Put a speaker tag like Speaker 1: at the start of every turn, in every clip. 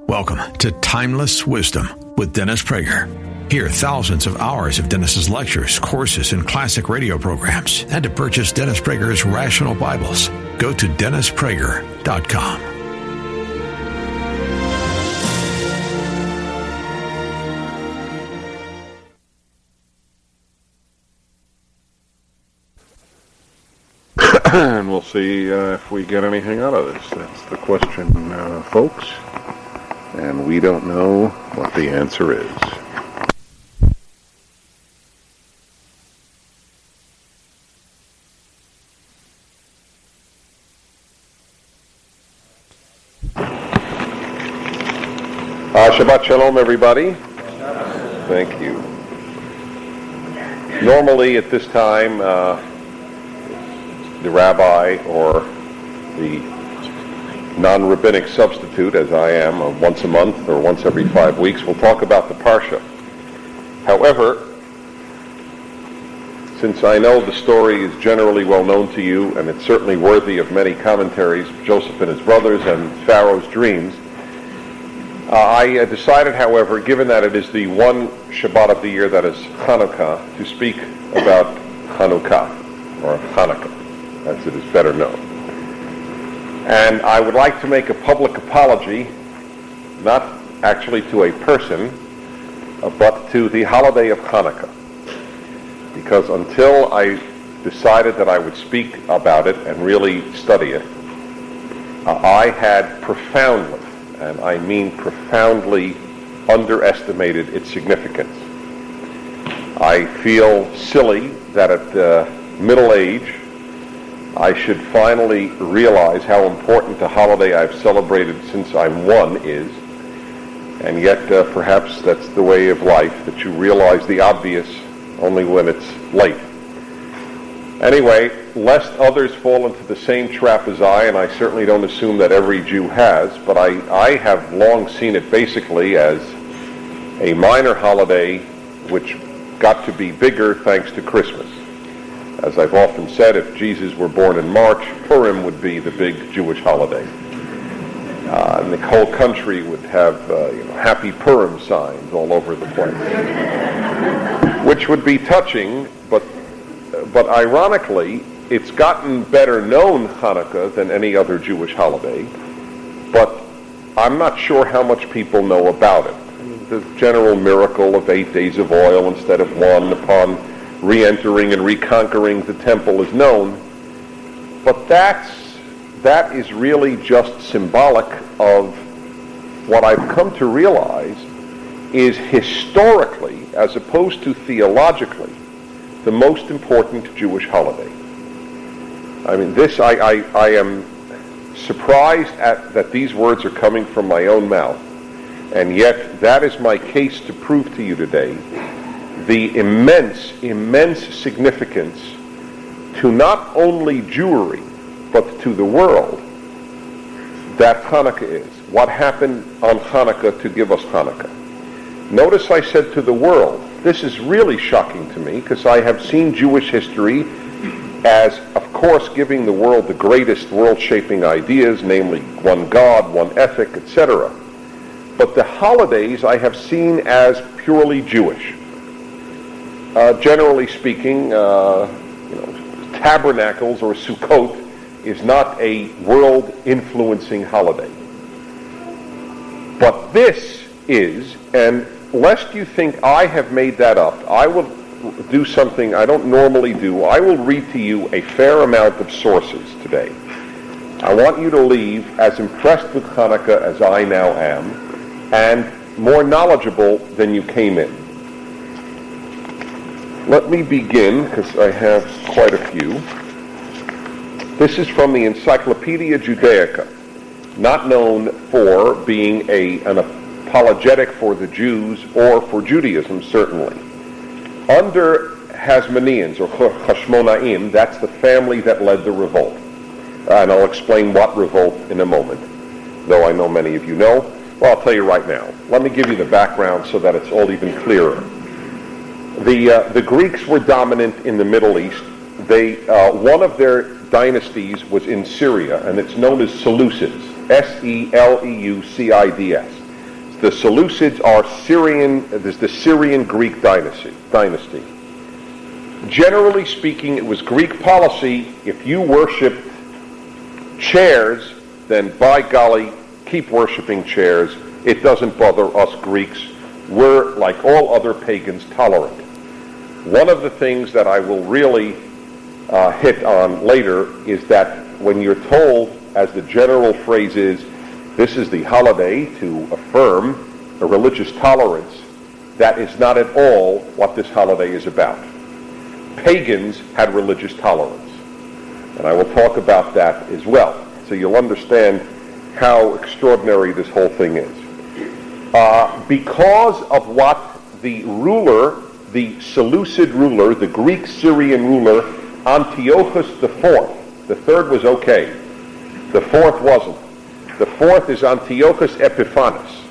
Speaker 1: Welcome to Timeless Wisdom with Dennis Prager. Hear thousands of hours of Dennis's lectures, courses, and classic radio programs. And to purchase Dennis Prager's Rational Bibles, go to DennisPrager.com.
Speaker 2: And we'll see if we get anything out of this. That's the question, folks. And we don't know what the answer is. Shabbat Shalom, everybody. Thank you. Normally at this time, the rabbi or the non-rabbinic substitute, as I am, once a month or once every 5 weeks, will talk about the Parsha. However, since I know the story is generally well known to you, and it's certainly worthy of many commentaries, Joseph and his brothers and Pharaoh's dreams, I decided, however, given that it is the one Shabbat of the year that is Hanukkah, to speak about Hanukkah, or Hanukkah, as it is better known. And I would like to make a public apology, not actually to a person, but to the holiday of Hanukkah. Because until I decided that I would speak about it and really study it, I had profoundly, and I mean profoundly, underestimated its significance. I feel silly that at middle age, I should finally realize how important a holiday I've celebrated since I'm one is, and yet perhaps that's the way of life, that you realize the obvious only when it's late. Anyway, lest others fall into the same trap as I, and I certainly don't assume that every Jew has, but I have long seen it basically as a minor holiday which got to be bigger thanks to Christmas. As I've often said, if Jesus were born in March, Purim would be the big Jewish holiday. And the whole country would have Happy Purim signs all over the place, which would be touching, but ironically, it's gotten better known, Hanukkah, than any other Jewish holiday, but I'm not sure how much people know about it. The general miracle of 8 days of oil instead of one upon re-entering and reconquering the temple is known, but that is really just symbolic of what I've come to realize is historically, as opposed to theologically, the most important Jewish holiday. I mean, this, I am surprised at that these words are coming from my own mouth, and yet that is my case to prove to you today the immense, immense significance to not only Jewry, but to the world that Hanukkah is. What happened on Hanukkah to give us Hanukkah? Notice I said to the world. This is really shocking to me because I have seen Jewish history as, of course, giving the world the greatest world-shaping ideas, namely one God, one ethic, etc. But the holidays I have seen as purely Jewish. Generally speaking, tabernacles or Sukkot is not a world-influencing holiday. But this is, and lest you think I have made that up, I will do something I don't normally do. I will read to you a fair amount of sources today. I want you to leave as impressed with Hanukkah as I now am, and more knowledgeable than you came in. Let me begin, because I have quite a few. This is from the Encyclopedia Judaica, not known for being an apologetic for the Jews or for Judaism, certainly. Under Hasmoneans, or Hashmonaim, that's the family that led the revolt. And I'll explain what revolt in a moment, though I know many of you know. Well, I'll tell you right now. Let me give you the background so that it's all even clearer. The Greeks were dominant in the Middle East. One of their dynasties was in Syria, and it's known as Seleucids, Seleucids. The Seleucids are the Syrian Greek dynasty. Generally speaking, it was Greek policy, if you worshipped chairs, then by golly, keep worshiping chairs. It doesn't bother us Greeks. We're, like all other pagans, tolerant. One of the things that I will really hit on later is that when you're told, as the general phrase is, this is the holiday to affirm a religious tolerance, that is not at all what this holiday is about. Pagans had religious tolerance, and I will talk about that as well, so you'll understand how extraordinary this whole thing is. Because of what the ruler, the Seleucid ruler, the Greek Syrian ruler, Antiochus IV, the third was okay, the fourth wasn't. The fourth is Antiochus Epiphanes,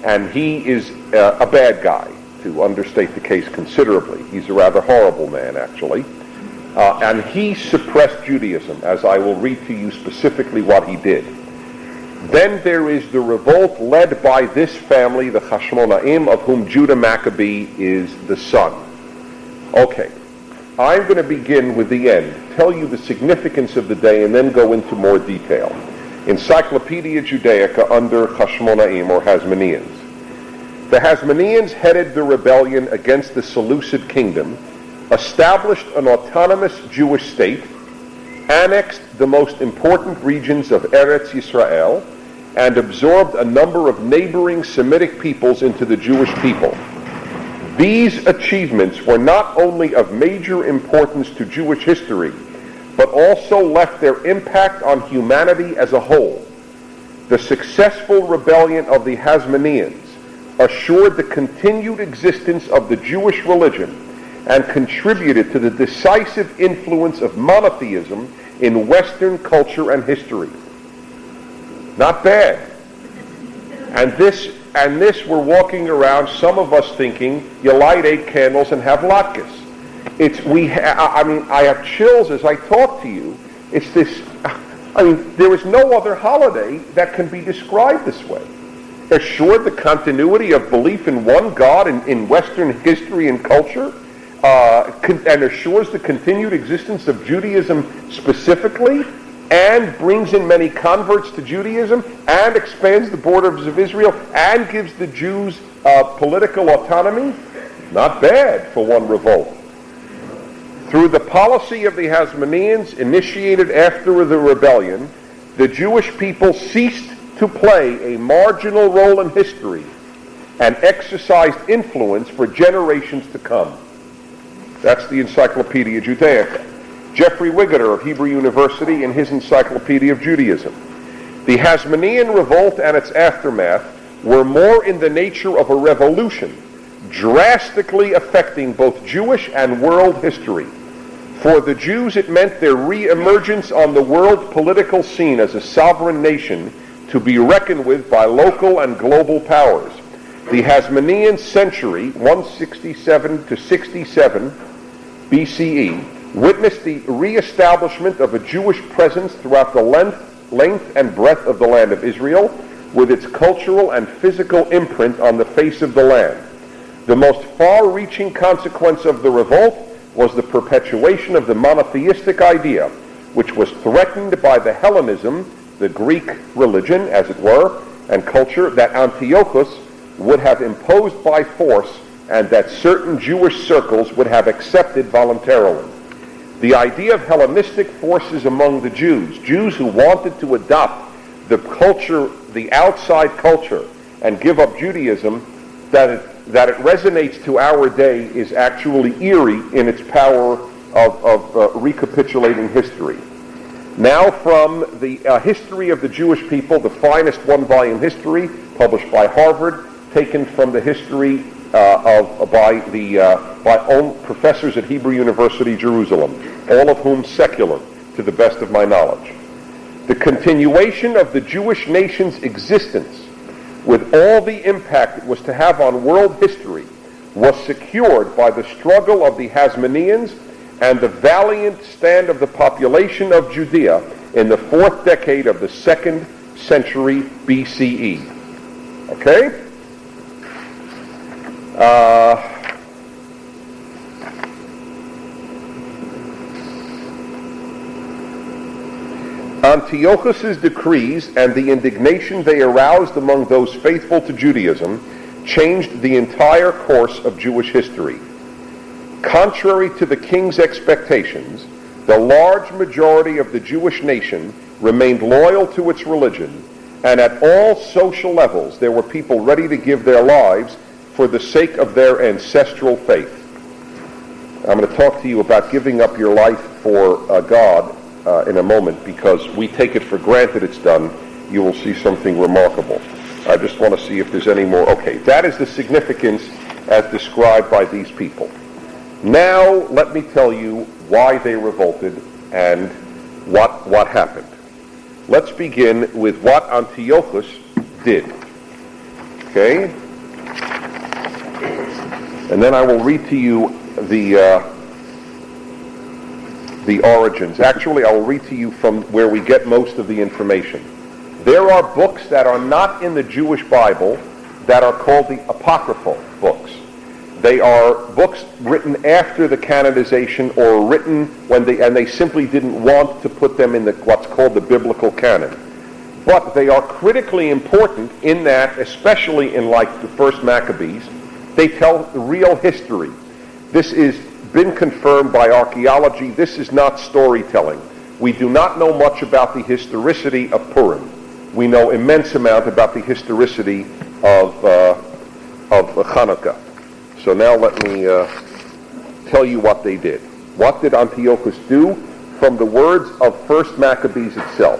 Speaker 2: and he is a bad guy, to understate the case considerably. He's a rather horrible man, actually. And he suppressed Judaism, as I will read to you specifically what he did. Then there is the revolt led by this family, the Hashmonaim, of whom Judah Maccabee is the son. Okay, I'm going to begin with the end, tell you the significance of the day, and then go into more detail. Encyclopedia Judaica under Hashmonaim, or Hasmoneans. The Hasmoneans headed the rebellion against the Seleucid kingdom, established an autonomous Jewish state, annexed the most important regions of Eretz Yisrael, and absorbed a number of neighboring Semitic peoples into the Jewish people. These achievements were not only of major importance to Jewish history, but also left their impact on humanity as a whole. The successful rebellion of the Hasmoneans assured the continued existence of the Jewish religion and contributed to the decisive influence of monotheism in Western culture and history. Not bad. And this we're walking around, some of us thinking, you light 8 candles and have latkes. I have chills as I talk to you. It's this, there is no other holiday that can be described this way. Assured the continuity of belief in one God in Western history and culture, and assures the continued existence of Judaism specifically, and brings in many converts to Judaism, and expands the borders of Israel, and gives the Jews political autonomy. Not bad for one revolt. Through the policy of the Hasmoneans initiated after the rebellion, the Jewish people ceased to play a marginal role in history and exercised influence for generations to come. That's the Encyclopedia Judaica. Jeffrey Wigater of Hebrew University in his Encyclopedia of Judaism. The Hasmonean revolt and its aftermath were more in the nature of a revolution, drastically affecting both Jewish and world history. For the Jews, it meant their re-emergence on the world political scene as a sovereign nation to be reckoned with by local and global powers. The Hasmonean century, 167 to 67 BCE, witnessed the re-establishment of a Jewish presence throughout the length and breadth of the land of Israel, with its cultural and physical imprint on the face of the land. The most far-reaching consequence of the revolt was the perpetuation of the monotheistic idea, which was threatened by the Hellenism, the Greek religion, as it were, and culture that Antiochus would have imposed by force and that certain Jewish circles would have accepted voluntarily. The idea of Hellenistic forces among the Jews who wanted to adopt the culture, the outside culture, and give up Judaism, that it resonates to our day is actually eerie in its power of recapitulating history. Now from the history of the Jewish people, the finest one-volume history published by Harvard, taken from the history by own professors at Hebrew University, Jerusalem, all of whom secular, to the best of my knowledge. The continuation of the Jewish nation's existence, with all the impact it was to have on world history, was secured by the struggle of the Hasmoneans and the valiant stand of the population of Judea in the 4th decade of the 2nd century BCE. Okay? Antiochus's decrees and the indignation they aroused among those faithful to Judaism changed the entire course of Jewish history. Contrary to the king's expectations, the large majority of the Jewish nation remained loyal to its religion, and at all social levels there were people ready to give their lives for the sake of their ancestral faith. I'm going to talk to you about giving up your life for God in a moment, because we take it for granted it's done. You will see something remarkable. I just want to see if there's any more. Okay, that is the significance as described by these people. Now let me tell you why they revolted and what happened. Let's begin with what Antiochus did. Okay? And then I will read to you the origins. Actually, I will read to you from where we get most of the information. There are books that are not in the Jewish Bible that are called the apocryphal books. They are books written after the canonization, or written when they simply didn't want to put them in what's called the biblical canon. But they are critically important in that, especially in like the first Maccabees, they tell the real history. This is been confirmed by archaeology. This is not storytelling. We do not know much about the historicity of Purim. We know immense amount about the historicity of Hanukkah. So now let me tell you what they did. What did Antiochus do? From the words of First Maccabees itself.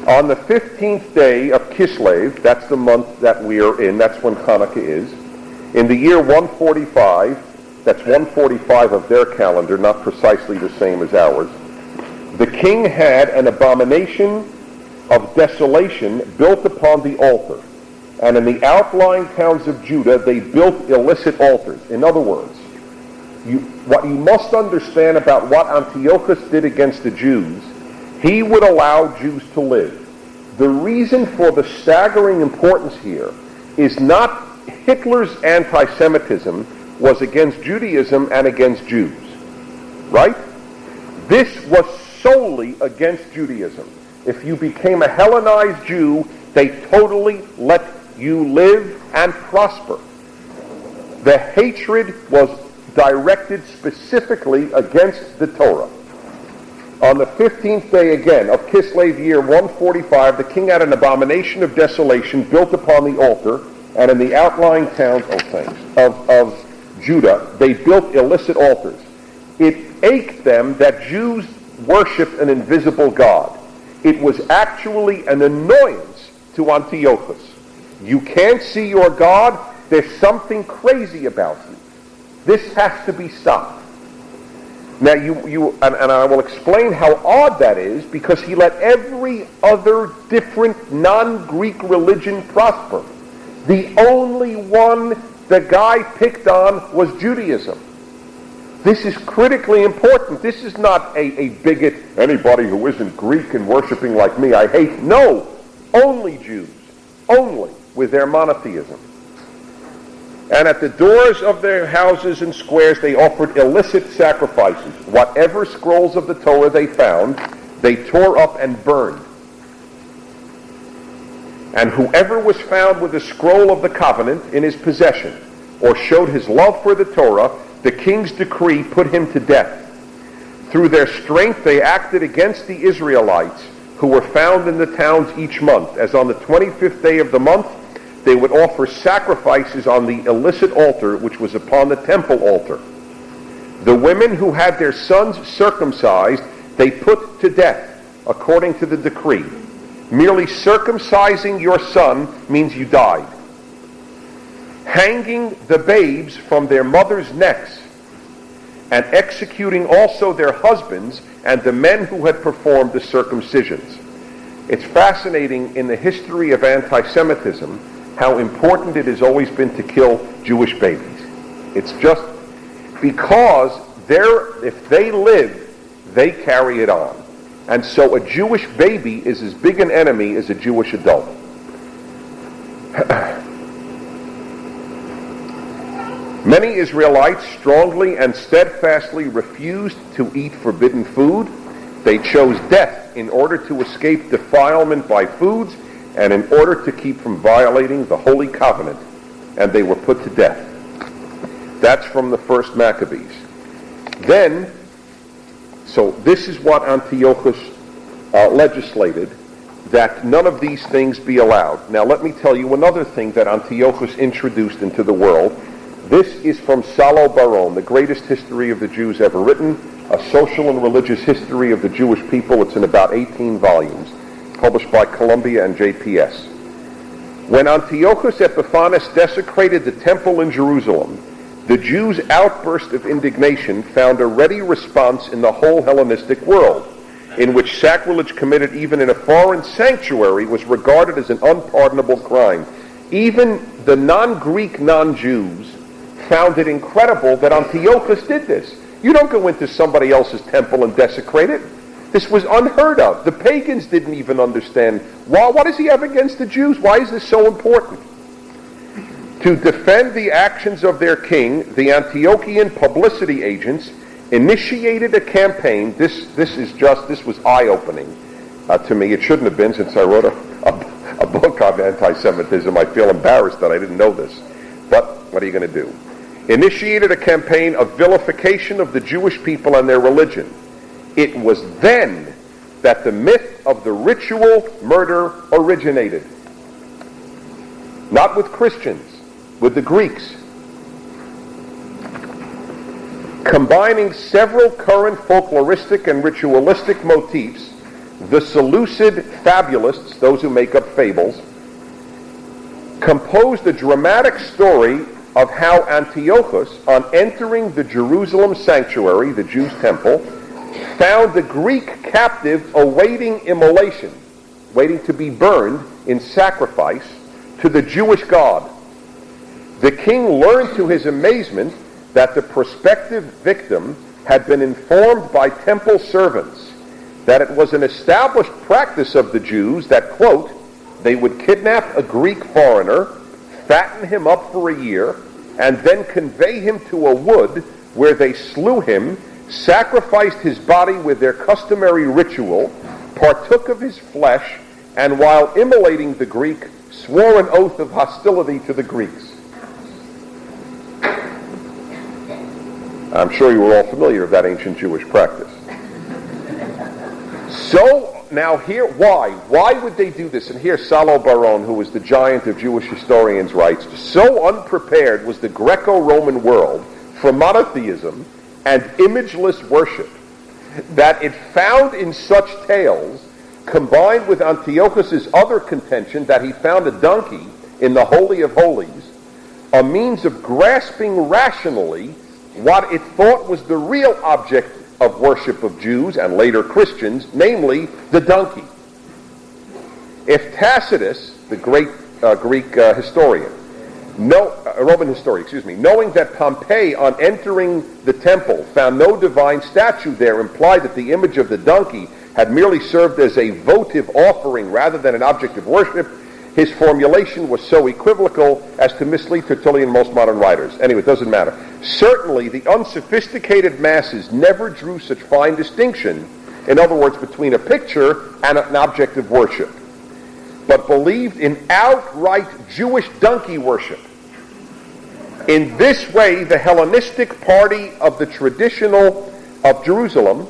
Speaker 2: On the 15th day of Kislev, that's the month that we are in, that's when Hanukkah is, in the year 145, that's 145 of their calendar, not precisely the same as ours, the king had an abomination of desolation built upon the altar. And in the outlying towns of Judah, they built illicit altars. In other words, what you must understand about what Antiochus did against the Jews, he would allow Jews to live. The reason for the staggering importance here is not Hitler's anti-Semitism was against Judaism and against Jews, right? This was solely against Judaism. If you became a Hellenized Jew, they totally let you live and prosper. The hatred was directed specifically against the Torah. On the 15th day again of Kislev year 145, the king had an abomination of desolation built upon the altar, and in the outlying towns of Judah, they built illicit altars. It ached them that Jews worshipped an invisible God. It was actually an annoyance to Antiochus. You can't see your God. There's something crazy about you. This has to be stopped. Now, and I will explain how odd that is, because he let every other different non-Greek religion prosper. The only one the guy picked on was Judaism. This is critically important. This is not a bigot, anybody who isn't Greek and worshiping like me, I hate. No, only Jews, only, with their monotheism. And at the doors of their houses and squares, they offered illicit sacrifices. Whatever scrolls of the Torah they found, they tore up and burned. And whoever was found with a scroll of the covenant in his possession, or showed his love for the Torah, the king's decree put him to death. Through their strength, they acted against the Israelites, who were found in the towns each month, as on the 25th day of the month, they would offer sacrifices on the illicit altar, which was upon the temple altar. The women who had their sons circumcised, they put to death, according to the decree. Merely circumcising your son means you died. Hanging the babes from their mothers' necks, and executing also their husbands and the men who had performed the circumcisions. It's fascinating in the history of anti-Semitism how important it has always been to kill Jewish babies. It's just because if they live, they carry it on. And so a Jewish baby is as big an enemy as a Jewish adult. Many Israelites strongly and steadfastly refused to eat forbidden food. They chose death in order to escape defilement by foods and in order to keep from violating the Holy Covenant, and they were put to death. That's from the first Maccabees. Then, so this is what Antiochus legislated, that none of these things be allowed. Now let me tell you another thing that Antiochus introduced into the world. This is from Salo Baron, the greatest history of the Jews ever written, a social and religious history of the Jewish people. It's in about 18 volumes, published by Columbia and JPS. When Antiochus Epiphanes desecrated the temple in Jerusalem, the Jews' outburst of indignation found a ready response in the whole Hellenistic world, in which sacrilege committed even in a foreign sanctuary was regarded as an unpardonable crime. Even the non-Greek non-Jews found it incredible that Antiochus did this. You don't go into somebody else's temple and desecrate it. This was unheard of. The pagans didn't even understand. What does he have against the Jews? Why is this so important? To defend the actions of their king, the Antiochian publicity agents initiated a campaign. This was eye-opening to me. It shouldn't have been, since I wrote a book on anti-Semitism. I feel embarrassed that I didn't know this. But what are you going to do? Initiated a campaign of vilification of the Jewish people and their religion. It was then that the myth of the ritual murder originated. Not with Christians, with the Greeks. Combining several current folkloristic and ritualistic motifs, the Seleucid fabulists, those who make up fables, composed a dramatic story of how Antiochus, on entering the Jerusalem sanctuary, the Jews' temple, found the Greek captive awaiting immolation, waiting to be burned in sacrifice to the Jewish god. The king learned to his amazement that the prospective victim had been informed by temple servants that it was an established practice of the Jews that, quote, they would kidnap a Greek foreigner, fatten him up for a year, and then convey him to a wood where they slew him, sacrificed his body with their customary ritual, partook of his flesh, and while immolating the Greek, swore an oath of hostility to the Greeks. I'm sure you were all familiar with that ancient Jewish practice. So, now here, why? Why would they do this? And here Salo Baron, who was the giant of Jewish historians, writes, so unprepared was the Greco-Roman world for monotheism and imageless worship that it found in such tales, combined with Antiochus's other contention that he found a donkey in the Holy of Holies, a means of grasping rationally what it thought was the real object of worship of Jews and later Christians, namely the donkey. If Tacitus, the great Greek historian, Roman historian, knowing that Pompey, on entering the temple, found no divine statue there, implied that the image of the donkey had merely served as a votive offering rather than an object of worship, his formulation was so equivocal as to mislead Tertullian and most modern writers. Anyway, it doesn't matter. Certainly, the unsophisticated masses never drew such fine distinction, in other words, between a picture and an object of worship, but believed in outright Jewish donkey worship. In this way, the Hellenistic party of the traditional of Jerusalem,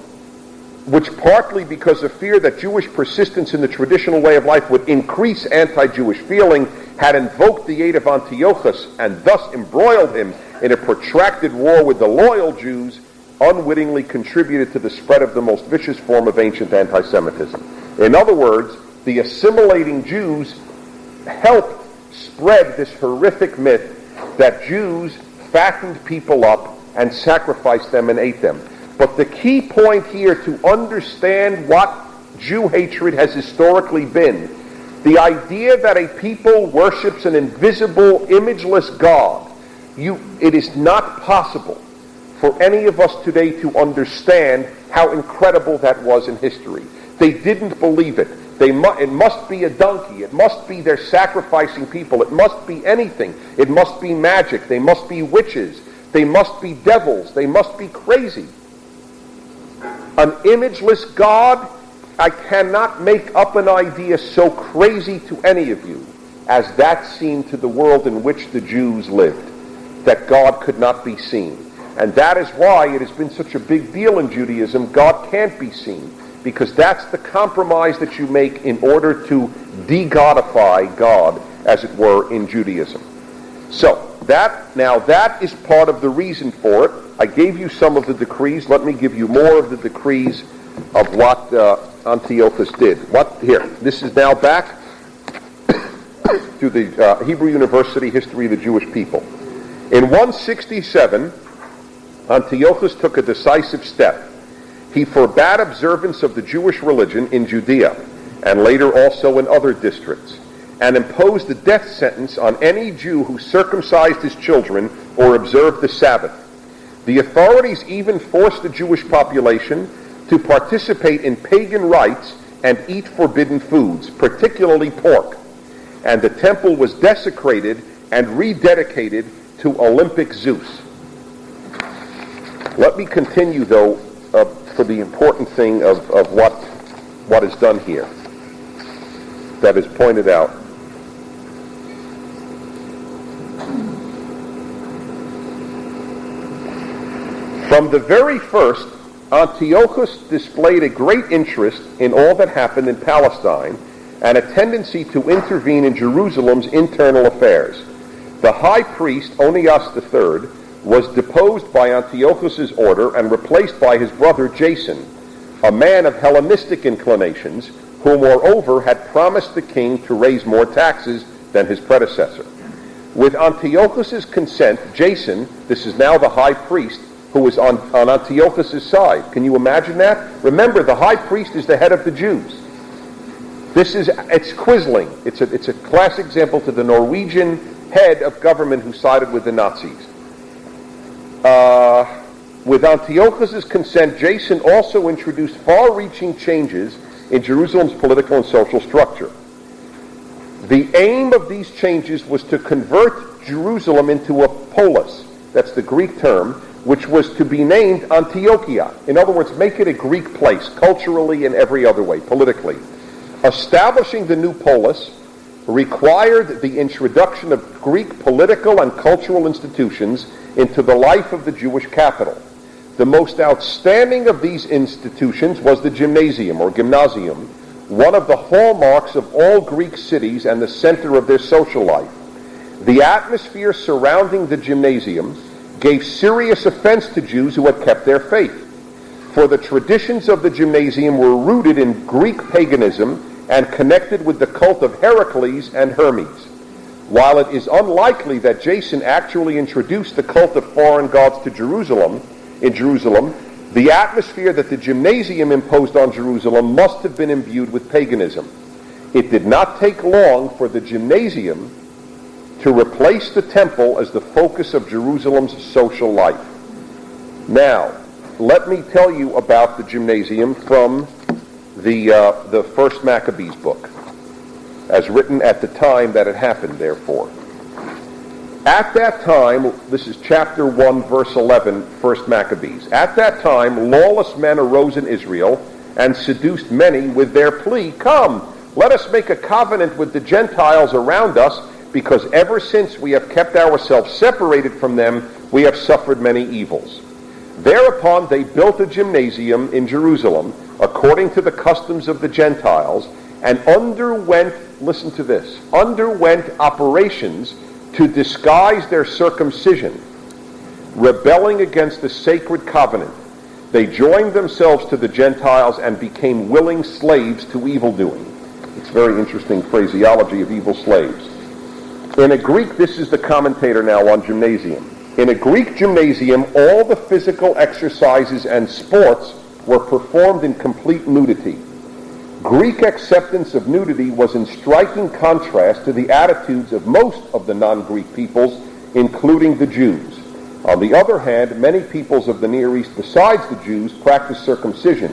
Speaker 2: which partly because of fear that Jewish persistence in the traditional way of life would increase anti-Jewish feeling, had invoked the aid of Antiochus and thus embroiled him in a protracted war with the loyal Jews, unwittingly contributed to the spread of the most vicious form of ancient anti-Semitism. In other words, the assimilating Jews helped spread this horrific myth that Jews fattened people up and sacrificed them and ate them. But the key point here to understand what Jew hatred has historically been, the idea that a people worships an invisible, imageless God, it is not possible for any of us today to understand how incredible that was in history. They didn't believe it. It must be a donkey. It must be they're sacrificing people. It must be anything. It must be magic. They must be witches. They must be devils. They must be crazy. An imageless God, I cannot make up an idea so crazy to any of you as that seemed to the world in which the Jews lived, that God could not be seen. And that is why it has been such a big deal in Judaism. God can't be seen, because that's the compromise that you make in order to de-godify God, as it were, in Judaism. So, that is part of the reason for it. I gave you some of the decrees. Let me give you more of the decrees of what Antiochus did. This is now back to the Hebrew University History of the Jewish People. In 167, Antiochus took a decisive step. He forbade observance of the Jewish religion in Judea, and later also in other districts, and imposed the death sentence on any Jew who circumcised his children or observed the Sabbath. The authorities even forced the Jewish population to participate in pagan rites and eat forbidden foods, particularly pork. And the temple was desecrated and rededicated to Olympic Zeus. Let me continue, though, for the important thing of what is done here, that is pointed out. From the very first, Antiochus displayed a great interest in all that happened in Palestine and a tendency to intervene in Jerusalem's internal affairs. The high priest, Onias III, was deposed by Antiochus's order and replaced by his brother Jason, a man of Hellenistic inclinations, who moreover had promised the king to raise more taxes than his predecessor. With Antiochus's consent, Jason, this is now the high priest, who was on Antiochus's side. Can you imagine that? Remember, the high priest is the head of the Jews. It's Quisling. It's a classic example to the Norwegian head of government who sided with the Nazis. With Antiochus's consent, Jason also introduced far-reaching changes in Jerusalem's political and social structure. The aim of these changes was to convert Jerusalem into a polis, that's the Greek term, which was to be named Antiochia. In other words, make it a Greek place, culturally and every other way, politically. Establishing the new polis required the introduction of Greek political and cultural institutions into the life of the Jewish capital. The most outstanding of these institutions was the gymnasium, or gymnasium, one of the hallmarks of all Greek cities and the center of their social life. The atmosphere surrounding the gymnasium gave serious offense to Jews who had kept their faith, for the traditions of the gymnasium were rooted in Greek paganism and connected with the cult of Heracles and Hermes. While it is unlikely that Jason actually introduced the cult of foreign gods to Jerusalem, the atmosphere that the gymnasium imposed on Jerusalem must have been imbued with paganism. It did not take long for the gymnasium to replace the temple as the focus of Jerusalem's social life. Now, let me tell you about the gymnasium from the First Maccabees book, as written at the time that it happened, therefore. At that time, this is chapter 1, verse 11, First Maccabees. At that time, lawless men arose in Israel and seduced many with their plea, "Come, let us make a covenant with the Gentiles around us, because ever since we have kept ourselves separated from them, we have suffered many evils." Thereupon they built a gymnasium in Jerusalem, according to the customs of the Gentiles, and underwent operations to disguise their circumcision, rebelling against the sacred covenant. They joined themselves to the Gentiles and became willing slaves to evildoing. It's very interesting phraseology of evil slaves. In a Greek, this is the commentator now on gymnasium. In a Greek gymnasium, all the physical exercises and sports were performed in complete nudity. Greek acceptance of nudity was in striking contrast to the attitudes of most of the non-Greek peoples, including the Jews. On the other hand, many peoples of the Near East besides the Jews practiced circumcision,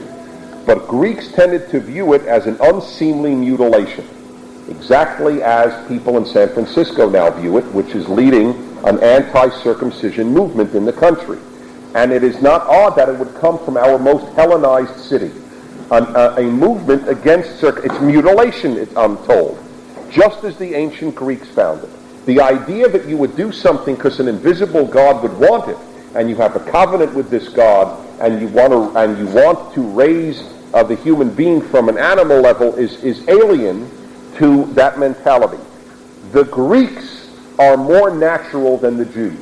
Speaker 2: but Greeks tended to view it as an unseemly mutilation, exactly as people in San Francisco now view it, which is leading an anti-circumcision movement in the country. And it is not odd that it would come from our most Hellenized city. A movement against it's mutilation, I'm told, just as the ancient Greeks found it. The idea that you would do something because an invisible God would want it, and you have a covenant with this God, and you want to raise the human being from an animal level is alien to that mentality. The Greeks are more natural than the Jews.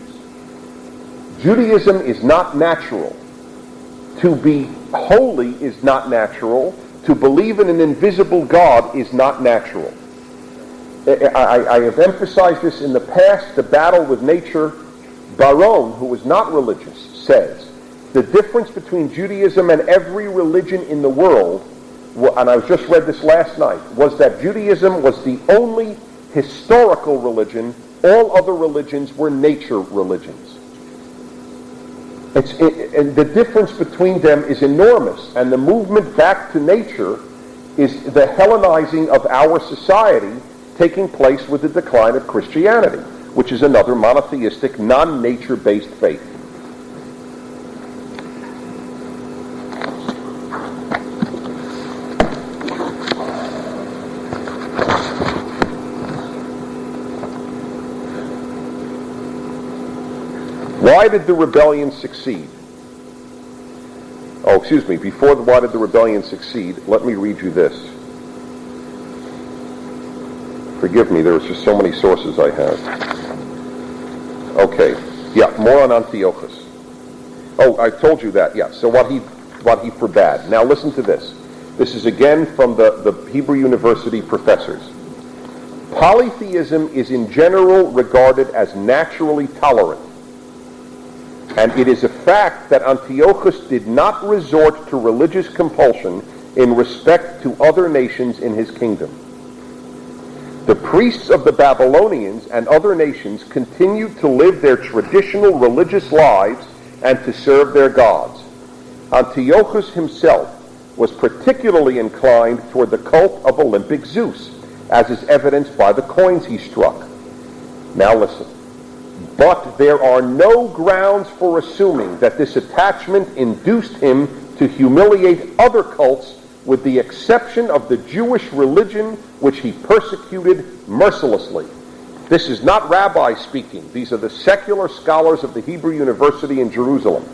Speaker 2: Judaism is not natural. To be holy is not natural. To believe in an invisible God is not natural. I have emphasized this in the past. The battle with nature. Baron, who was not religious, says the difference between Judaism and every religion in the world, and I just read this last night, was that Judaism was the only historical religion. All other religions were nature religions. And the difference between them is enormous, and the movement back to nature is the Hellenizing of our society taking place with the decline of Christianity, which is another monotheistic, non-nature-based faith. Why did the rebellion succeed? Oh, excuse me, before why did the rebellion succeed, let me read you this. Forgive me, there's just so many sources I have. Okay, yeah, more on Antiochus. Oh, I told you that, yeah, so what he forbade. Now listen to this. This is again from the Hebrew University professors. Polytheism is in general regarded as naturally tolerant. And it is a fact that Antiochus did not resort to religious compulsion in respect to other nations in his kingdom. The priests of the Babylonians and other nations continued to live their traditional religious lives and to serve their gods. Antiochus himself was particularly inclined toward the cult of Olympic Zeus, as is evidenced by the coins he struck. Now listen. But there are no grounds for assuming that this attachment induced him to humiliate other cults, with the exception of the Jewish religion, which he persecuted mercilessly. This is not rabbis speaking. These are the secular scholars of the Hebrew University in Jerusalem.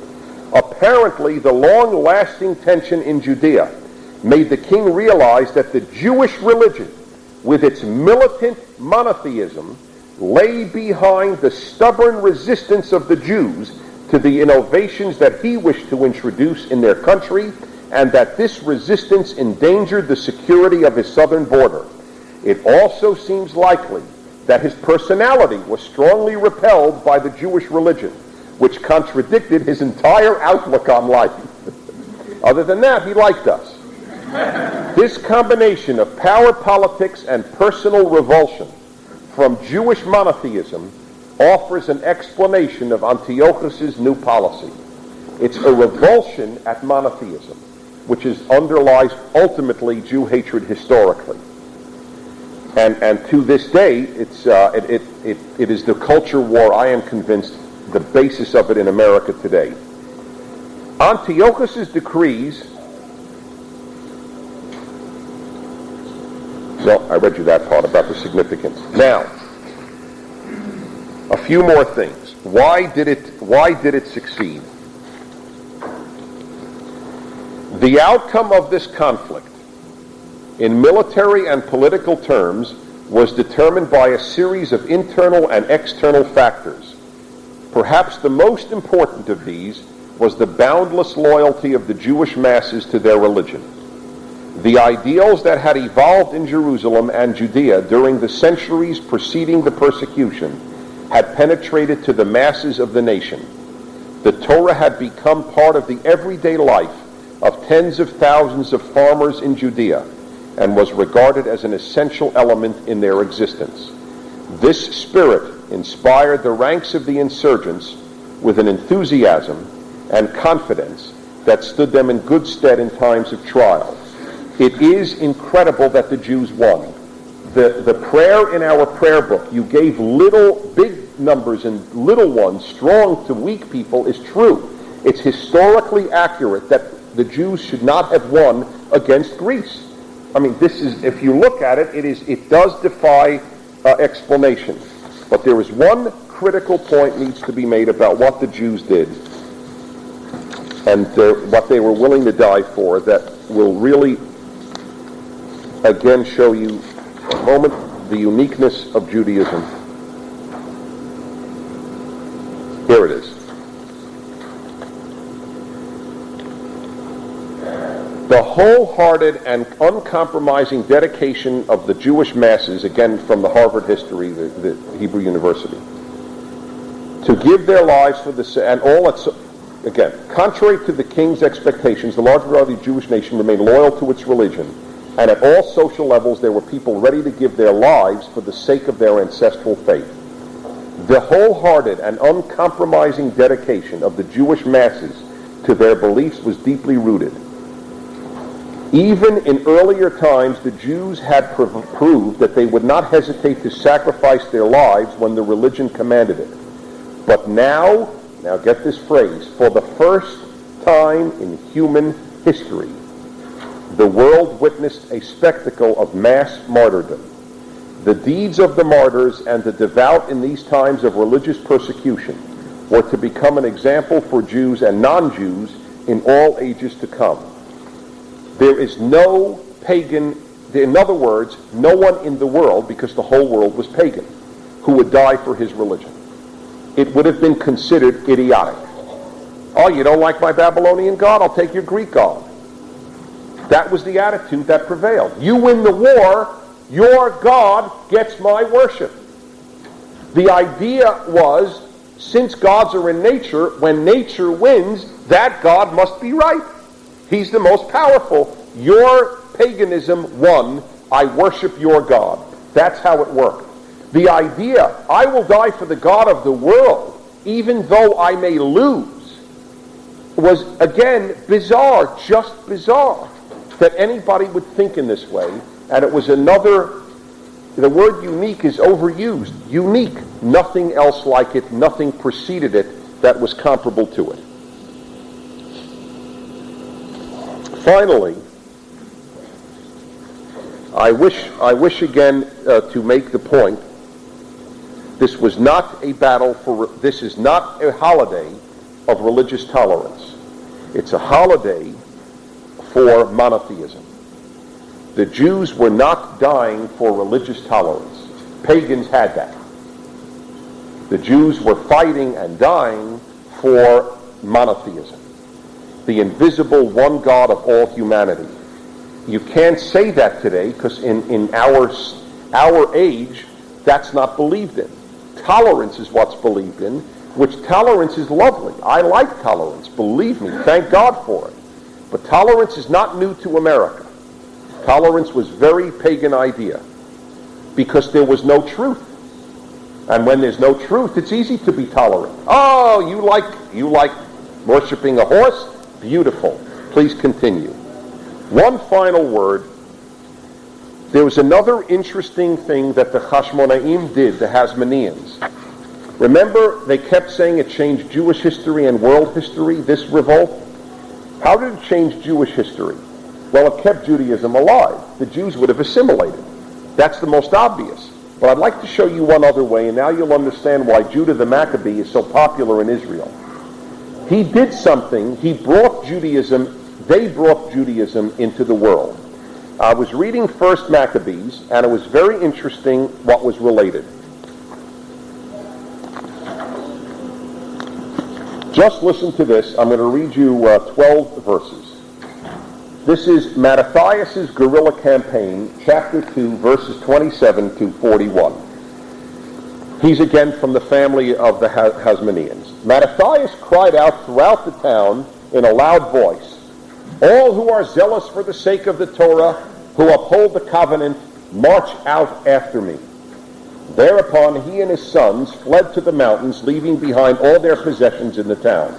Speaker 2: Apparently, the long-lasting tension in Judea made the king realize that the Jewish religion, with its militant monotheism, lay behind the stubborn resistance of the Jews to the innovations that he wished to introduce in their country, and that this resistance endangered the security of his southern border. It also seems likely that his personality was strongly repelled by the Jewish religion, which contradicted his entire outlook on life. Other than that, he liked us. This combination of power politics and personal revulsion from Jewish monotheism offers an explanation of Antiochus's new policy. It's a revulsion at monotheism, which underlies ultimately Jew hatred historically. And to this day, it is the culture war, I am convinced, the basis of it in America today. Antiochus's decrees. Well, I read you that part about the significance. Now, a few more things. Why did it succeed? The outcome of this conflict, in military and political terms, was determined by a series of internal and external factors. Perhaps the most important of these was the boundless loyalty of the Jewish masses to their religion. The ideals that had evolved in Jerusalem and Judea during the centuries preceding the persecution had penetrated to the masses of the nation. The Torah had become part of the everyday life of tens of thousands of farmers in Judea and was regarded as an essential element in their existence. This spirit inspired the ranks of the insurgents with an enthusiasm and confidence that stood them in good stead in times of trial. It is incredible that the Jews won. The prayer in our prayer book, you gave numbers and little ones, strong to weak people, is true. It's historically accurate that the Jews should not have won against Greece. I mean, this is, if you look at it, it does defy explanation. But there is one critical point needs to be made about what the Jews did and what they were willing to die for that will really, again, show you a moment the uniqueness of Judaism. Here it is. The wholehearted and uncompromising dedication of the Jewish masses, again from the Harvard history, the Hebrew University, to give their lives for the, and all its, again, contrary to the king's expectations, the large majority of the Jewish nation remained loyal to its religion, and at all social levels there were people ready to give their lives for the sake of their ancestral faith. The wholehearted and uncompromising dedication of the Jewish masses to their beliefs was deeply rooted. Even in earlier times, the Jews had proved that they would not hesitate to sacrifice their lives when the religion commanded it. But now get this phrase, for the first time in human history, the world witnessed a spectacle of mass martyrdom. The deeds of the martyrs and the devout in these times of religious persecution were to become an example for Jews and non-Jews in all ages to come. There is no pagan, in other words, no one in the world, because the whole world was pagan, who would die for his religion. It would have been considered idiotic. Oh, you don't like my Babylonian god? I'll take your Greek god. That was the attitude that prevailed. You win the war, your god gets my worship. The idea was, since gods are in nature, when nature wins, that god must be right. He's the most powerful. Your paganism won. I worship your God. That's how it worked. The idea, I will die for the God of the world, even though I may lose, was, again, bizarre, just bizarre, that anybody would think in this way. And it was another, the word unique is overused. Unique. Nothing else like it, nothing preceded it that was comparable to it. Finally, I wish again to make the point, this was not a battle for, this is not a holiday of religious tolerance. It's a holiday for monotheism. The Jews were not dying for religious tolerance. Pagans had that. The Jews were fighting and dying for monotheism. The invisible one God of all humanity. You can't say that today because in our age, that's not believed in. Tolerance is what's believed in, which tolerance is lovely. I like tolerance, believe me, thank God for it. But tolerance is not new to America. Tolerance was a very pagan idea because there was no truth. And when there's no truth, it's easy to be tolerant. Oh, you like worshiping a horse? Beautiful. Please continue. One final word. There was another interesting thing that the Hashmonaim did, the Hasmoneans. Remember, they kept saying it changed Jewish history and world history, this revolt? How did it change Jewish history? Well, it kept Judaism alive. The Jews would have assimilated. That's the most obvious. But I'd like to show you one other way, and now you'll understand why Judah the Maccabee is so popular in Israel. He did something. He brought Judaism, they brought Judaism into the world. I was reading First Maccabees, and it was very interesting what was related. Just listen to this. I'm going to read you 12 verses. This is Mattathias' guerrilla campaign, chapter 2, verses 27 to 41. He's again from the family of the Hasmoneans. Mattathias cried out throughout the town in a loud voice, "All who are zealous for the sake of the Torah, who uphold the covenant, march out after me." Thereupon he and his sons fled to the mountains, leaving behind all their possessions in the town.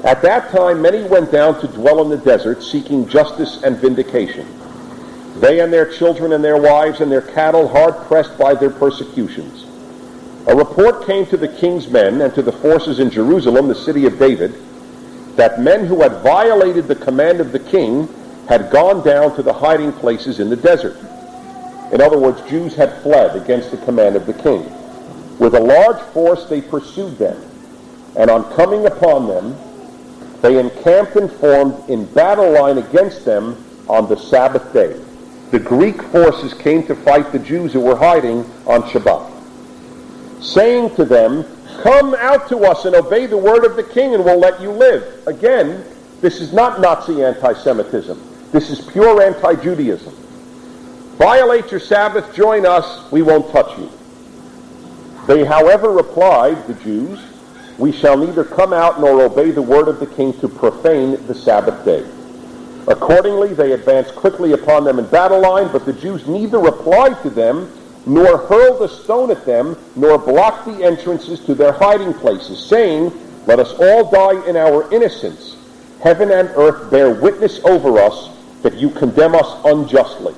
Speaker 2: At that time many went down to dwell in the desert, seeking justice and vindication. They and their children and their wives and their cattle, hard pressed by their persecutions. A report came to the king's men and to the forces in Jerusalem, the city of David, that men who had violated the command of the king had gone down to the hiding places in the desert. In other words, Jews had fled against the command of the king. With a large force they pursued them, and on coming upon them, they encamped and formed in battle line against them on the Sabbath day. The Greek forces came to fight the Jews who were hiding on Shabbat, saying to them, "Come out to us and obey the word of the king, and we'll let you live." Again, this is not Nazi anti-Semitism. This is pure anti-Judaism. Violate your Sabbath, join us, we won't touch you. They, however, replied, the Jews, "We shall neither come out nor obey the word of the king to profane the Sabbath day." Accordingly, they advanced quickly upon them in battle line, but the Jews neither replied to them, nor hurled a stone at them, nor blocked the entrances to their hiding places, saying, "Let us all die in our innocence. Heaven and earth bear witness over us that you condemn us unjustly."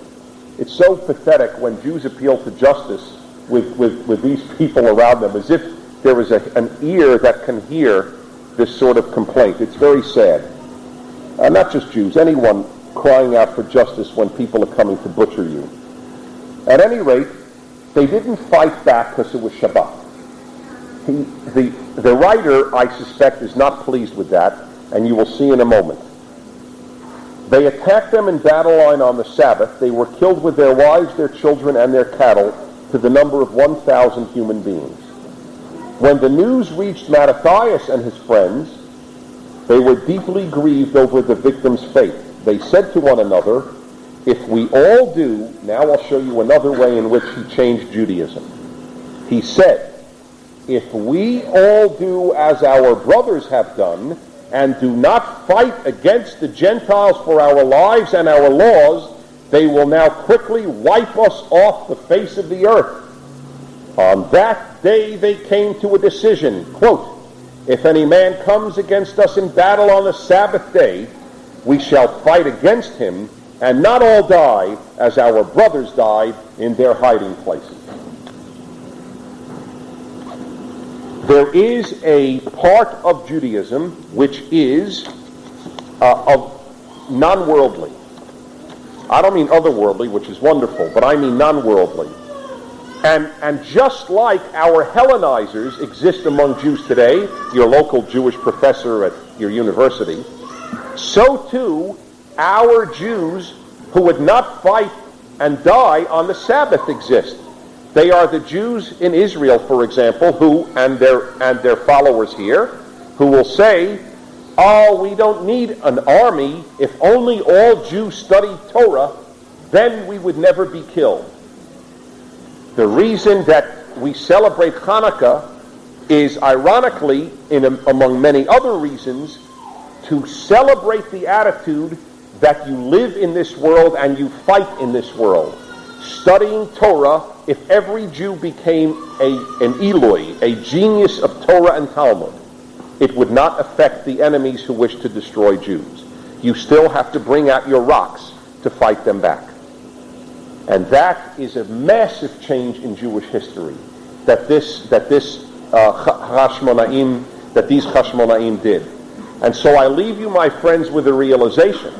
Speaker 2: It's so pathetic when Jews appeal to justice with these people around them, as if there is an ear that can hear this sort of complaint. It's very sad. Not just Jews, anyone crying out for justice when people are coming to butcher you. At any rate, they didn't fight back because it was Shabbat. The writer, I suspect, is not pleased with that, and you will see in a moment. They attacked them in battle line on the Sabbath. They were killed with their wives, their children, and their cattle, to the number of 1,000 human beings. When the news reached Mattathias and his friends, they were deeply grieved over the victim's fate. They said to one another, "If we all do," now I'll show you another way in which he changed Judaism. He said, "If we all do as our brothers have done, and do not fight against the Gentiles for our lives and our laws, they will now quickly wipe us off the face of the earth." On that day they came to a decision, quote, "If any man comes against us in battle on the Sabbath day, we shall fight against him, and not all die as our brothers died in their hiding places." There is a part of Judaism which is of non-worldly. I don't mean otherworldly, which is wonderful, but I mean non-worldly. And just like our Hellenizers exist among Jews today, your local Jewish professor at your university, so too our Jews who would not fight and die on the Sabbath exist. They are the Jews in Israel, for example, who, and their followers here, who will say, "Oh, we don't need an army. If only all Jews studied Torah, then we would never be killed." The reason that we celebrate Hanukkah is, ironically, among many other reasons, to celebrate the attitude that you live in this world and you fight in this world. Studying Torah, if every Jew became an Eloi, a genius of Torah and Talmud, it would not affect the enemies who wish to destroy Jews. You still have to bring out your rocks to fight them back. And that is a massive change in Jewish history that these Hashmonaim did. And so I leave you, my friends, with the realization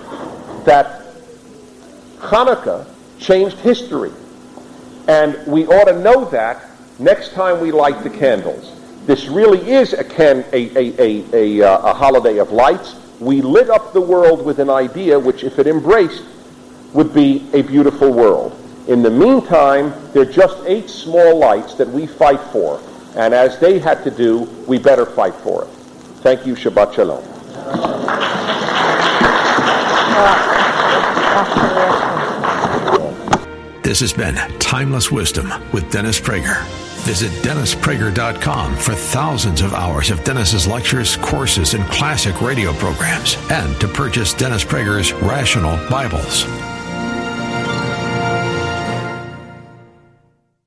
Speaker 2: that Hanukkah changed history. And we ought to know that next time we light the candles. This really is a holiday of lights. We lit up the world with an idea which, if it embraced, would be a beautiful world. In the meantime, they're just 8 small lights that we fight for. And as they had to do, we better fight for it. Thank you. Shabbat Shalom.
Speaker 1: This has been Timeless Wisdom with Dennis Prager. Visit DennisPrager.com for thousands of hours of Dennis's lectures, courses, and classic radio programs, and to purchase Dennis Prager's Rational Bibles.